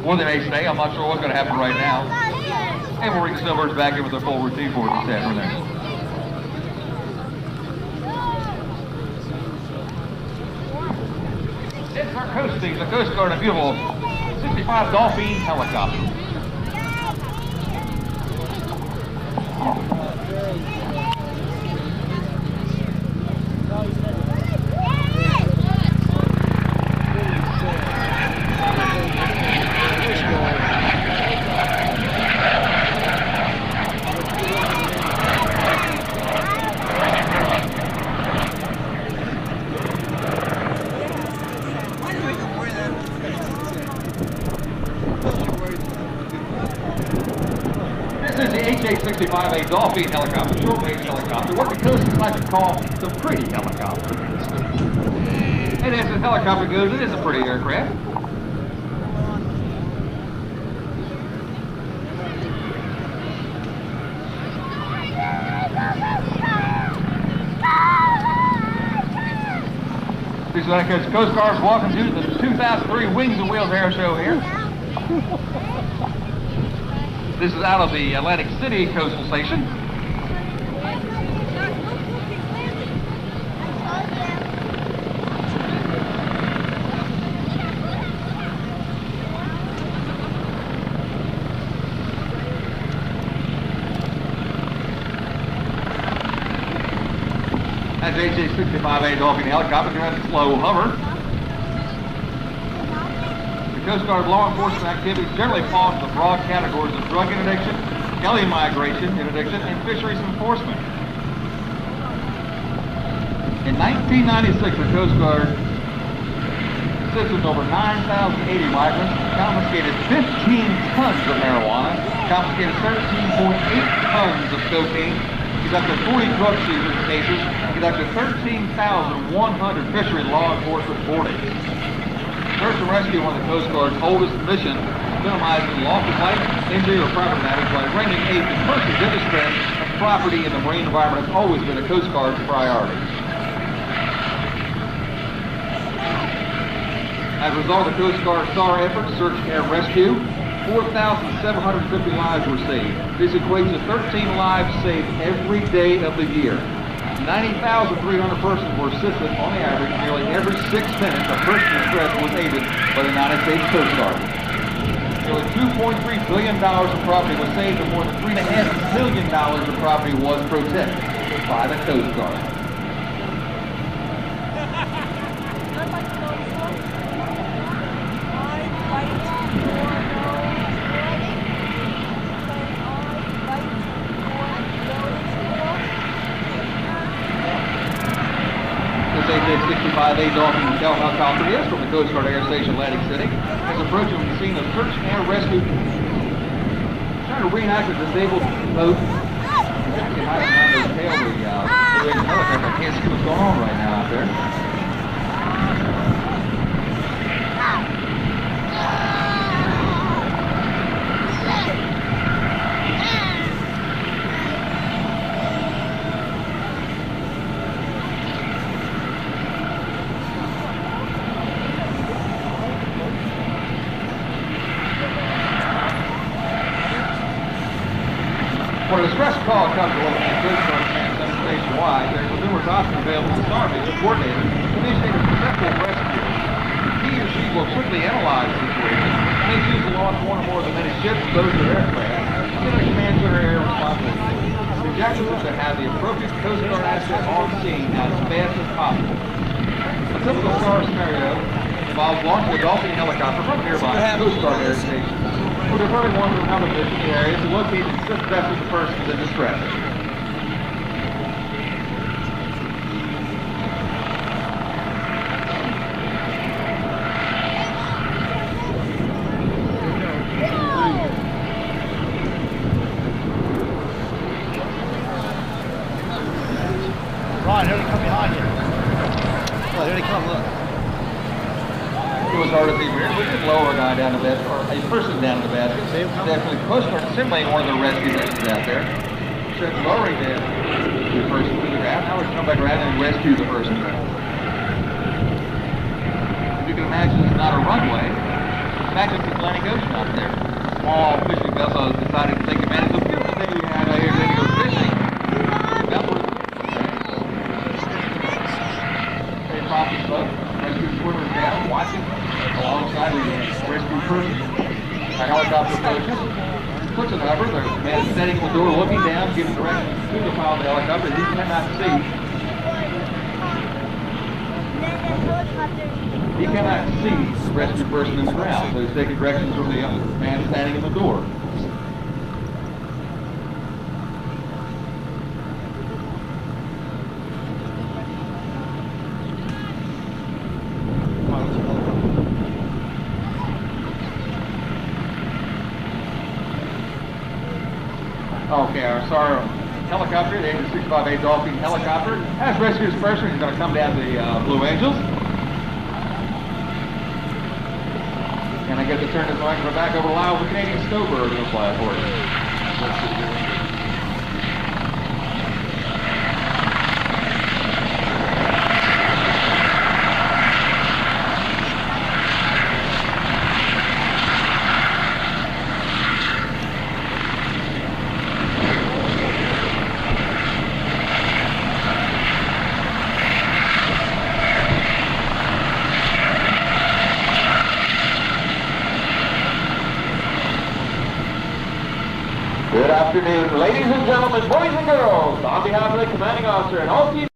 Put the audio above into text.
Or they may stay. I'm not sure what's going to happen right now. And we'll bring the snowbirds back in with their full routine for us this afternoon. It's our coasting, the Coast Guard, a beautiful 65 Dauphin helicopter. This is the HH-65 Dauphin helicopter, short-range helicopter, what the coasters like to call the pretty helicopter. And as the helicopter goes, it is a pretty aircraft. This is Coast Guard's welcome to the 2003 Wings and Wheels Airshow here. This is out of the Atlantic City Coastal Station. That's HH-65 Dauphin helicopter doing a slow hover. The Coast Guard law enforcement activities generally fall into the broad categories of drug interdiction, alien migration interdiction, and fisheries enforcement. In 1996, the Coast Guard assisted over 9,080 migrants, confiscated 15 tons of marijuana, confiscated 13.8 tons of cocaine, conducted 40 drug seizure cases, and conducted 13,100 fishery law enforcement boardings. Search and rescue, one of the Coast Guard's oldest missions, minimizing loss of life, injury, or property damage by rendering aid to persons in distress, and property in the marine environment has always been a Coast Guard's priority. As a result of the Coast Guard's SAR efforts, search and rescue, 4,750 lives were saved. This equates to 13 lives saved every day of the year. 90,300 persons were assisted on the average. Nearly every 6 minutes, a person in distress was aided by the United States Coast Guard. Nearly $2.3 billion of property was saved, and more than $3.5 billion of property was protected by the Coast Guard. HH-65 Dauphin helicopter is from the Coast Guard Air Station, Atlantic City. It's approaching the scene of search and rescue. Trying to reenact a disabled boat. Exactly hiding behind the tail of the helicopter. I can't see what's going on right now out there. When a distress call comes to local Coast Guard transcends nationwide, there's numerous options available to SAR to coordinate and initiate a successful rescue. He or she will quickly analyze the situation, may choose to launch one or more of the many ships, boats, or aircraft, and get a command center area responsibility. The objective is to have the appropriate Coast Guard asset on scene as fast as possible. A typical SAR scenario involves launching a Dauphin helicopter from a nearby Coast Guard air station. We're diverting one to another mission area to locate and assist vessels and persons in distress. Ron, here they come behind you. Oh, here they come, look. It was hard to see here. We did lower a guy down the basket, or a person down the basket. Definitely Coast Guard simulating one of the rescue missions out there. So it's lowering the person to the ground. Now we're come back around and rescue the person. As you can imagine, it's not a runway. fact, it's the Atlantic Ocean out there. Small fishing vessel has decided to take advantage of the beautiful day we had out here to go fishing. Southward. Very property boat. Rescue swimmers down, watching alongside the rescue person. A helicopter approaches. Puts an hover. The man is standing in the door, looking down, giving directions to the pilot of the helicopter. He cannot see. He cannot see the rescue person in the ground, so he's taking directions from the man standing in the door. Okay, our helicopter, the HH-65 Dauphin helicopter, has rescued this person. He's going to come down to the Blue Angels. And I get to turn this microphone back over to Lyle, the Canadian Snowbird, will fly for you. Good afternoon, ladies and gentlemen, boys and girls. On behalf of the commanding officer and all team